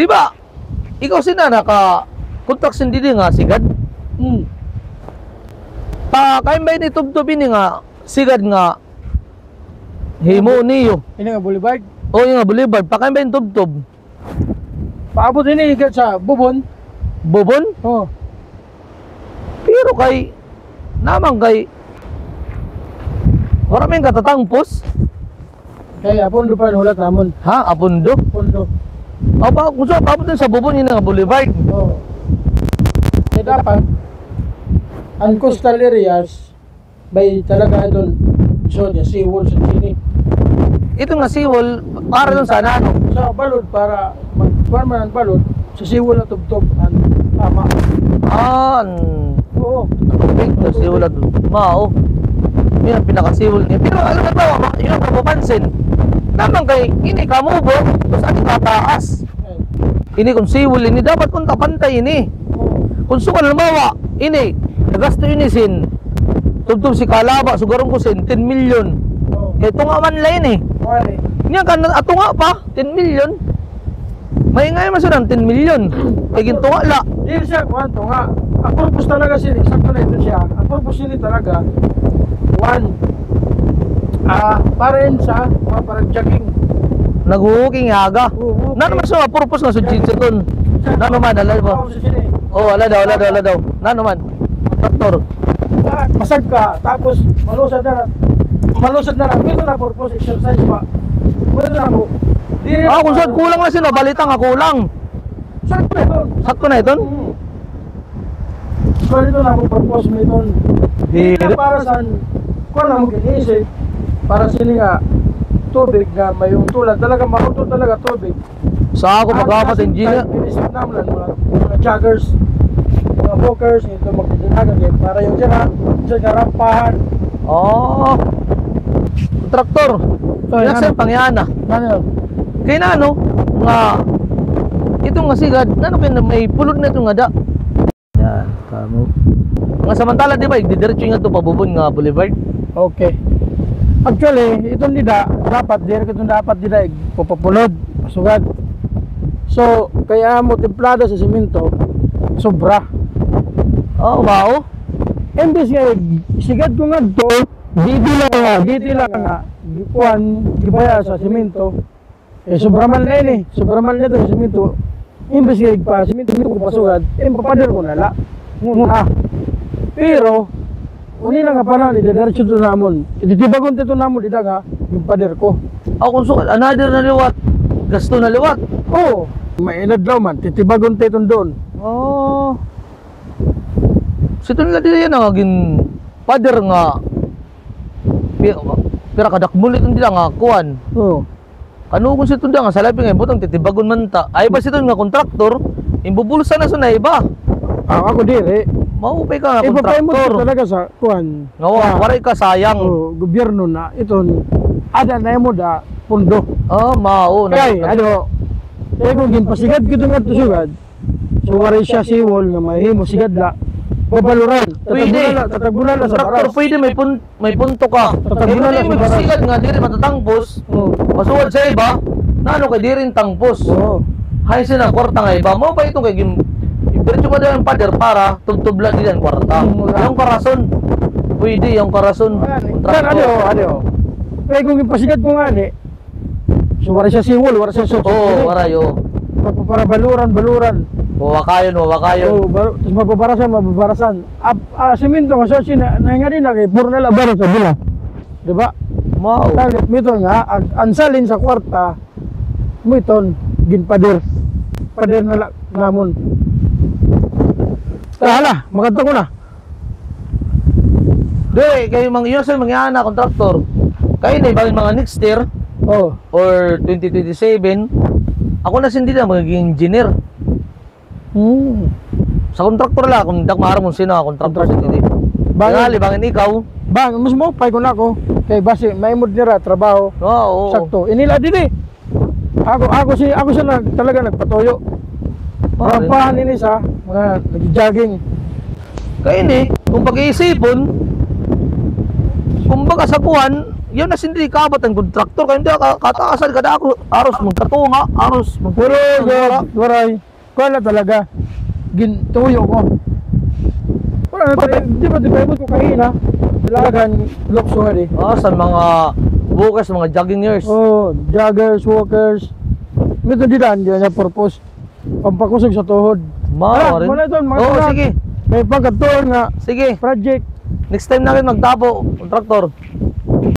Di ba? Ikaw sina naka kontraksyon din nga sigad. Pa kain ba ni tubtob ini nga sigad nga himo niyo. Ini nga Boulevard. O yung nga Boulevard, pa kain ba yung tubtob? Paabot ini higit sa Bubon. Bubon? Oh. Pero kay naman kay maraming katatangpos. Kaya Apondo pa hulat namon. Ha? Apondo? Apondo. Aba, kung saan paabot din sa Bubon, yun nga Boulevard. Oh. Kaya dapat ang coastal areas by talaga doon. So, the seawall sa sini. Ito nga seawall, para doon sana ano? Sa balod para magkuhan man ang balod sa seawall na tubtob ang tama. Oo. Tubig na seawall at mao. Yun ang pinaka-seawall niya. Pero alam na ba, yun ang mapapansin. Naman kay, ini kamubo, tapos ating tataas. Ini kung seawall ini, dapat kung tapantay ini. Kung sukal lumawa, ini, nagasto ini sin, tubtob si Kalaba, sugarong ko sin, 10 million. Kaya tunga man lain eh. Nga ka, ato nga pa, 10 million. May ngay masunang 10 million. Kaya gintunga la. Hindi siya, kwanto nga. Ang purpose talaga siya, sakto na ito siya. Ang purpose niya talaga, one, para yun sa mga parang jogging. Naghuhuking haga. Na naman siya, purpose nga sa jitsi kon. Na naman, ala ba? Oh, ala daw. Na naman, traktor. Masag ka, tapos malusad na lang. Ito na purpose, exercise pa. Pwede na ako. Kung saan kulang na sila, balita nga kulang. Sakto na ito. Sakto na ito? So ito na ako purpose mo ito. Hindi na para saan, kung na mo ginisip, para sila nga, tubig nga may yung tulad. Talaga maruto talaga tubig. Sa ako mag-apat engineer. Inisip namin lang, mga joggers, mga walkers, ito magdinagan din. Para yung dyan nga rampahan. Oh. Traktor. Yan sa pangyana. Ano yun? Kaya na ano, nga, ito nga sigad, ano kaya may pulot na ito nga da. Yan, kamo. Nga samantala, di ba, didiretso nga ito pabubon nga Boulevard. Okay. Actually, ito nila, dapat papapulod, pasugad. So, kaya mo templado sa simento, sobra. Oh, wow. Imbes nga, sigad ko nga ito, dito lang nga, kuhan, gibaya sa simento. Sobra man na yun sobrang na ito sa simento. Imbes nga, pa simento ko pasugad, papader ko nala. Muna. Pero, uni lang nga pa na, idadiretso ito namon. Iditibagon ito namon, ida nga, yung pader ko. Kung sukal, another na liwat. Gasto na liwat. Oo. May inadlaw man, titibagon ito doon. Oh. Sito nila din yan nga, pader nga, pira kadakmul ito nila nga, kuhan. Oo. Ano kung sito nga, sa labi nga, butang titibagon man ta. Ay ba sito nga kontraktor, imbubulsa na sa na iba. Ako dire. Maupay ka nga Ipapay mo kontraktor. talaga sa kuhan. Nga, waray ka sayang. Gobyerno na, ito, ada na mo da, pundo. Mao. Kaya, kaya kung ginpasigad ko nga ito sugad, so waray siya siwol nga mahimo sigad la, babaluran. Pwede. Tatagbunan na sa Kontraktor baras. pwede, may punto ka. Tatagbunan na sa May baras. sigad nga, di rin matatangpos. Masuwad sa iba, na ano kay di rin tangpos. Oo. Hay sila, kwarta nga iba. Mau pa itong kay diretso mo daw yung pader para tubtublan din ang kwarta. Yung karason. Pwede, yung karason. Ano? Kaya kung ginpasigad ko nga so waray siya siwol, waray siya sot. Oo, warayo. Para baluran. Wakayon. Tapos mababarasan. Simento nga so nga din na kay puro na labaran sa bila. Diba? Mau. Target mito nga, ansalin sa kwarta, mo iton, ginpader. Pader na namon. Hala, maganda ko na. Di, kayo yun sa mga anak, kontraktor. Kayo na ibangin mga next year, or 2027, ako na sindi na magiging engineer. Sa kontraktor lang, kung dak maharap mong sino, kontraktor sa hindi. Bangali, bangin ikaw. Mas mo, pay ko na ako. Kay basi, may mood nira, trabaho. Oo. Sakto. Inila din Ako siya talaga nagpatuyo. Rampahan ini sa mga nag-jogging. Kaya ni, kung pag-iisipon, kumbaga sa kuhan, yun na sindi kabat ang kontraktor kaya hindi kataasan kada ako aros magkatunga aros Pero, waray, kala talaga, gintuyo ko. Wala na tayo, di ba ko kahina? Talagang lukso nga di. sa mga workers, mga joggingers. Oh, joggers, walkers. Mito di daan, di na purpose. Pampakusog sa tuhod. Mao rin. Wala doon, mga Oo, tulad. sige. May pagkatuon nga, Sige. project. Next time na rin magtapo, kontraktor.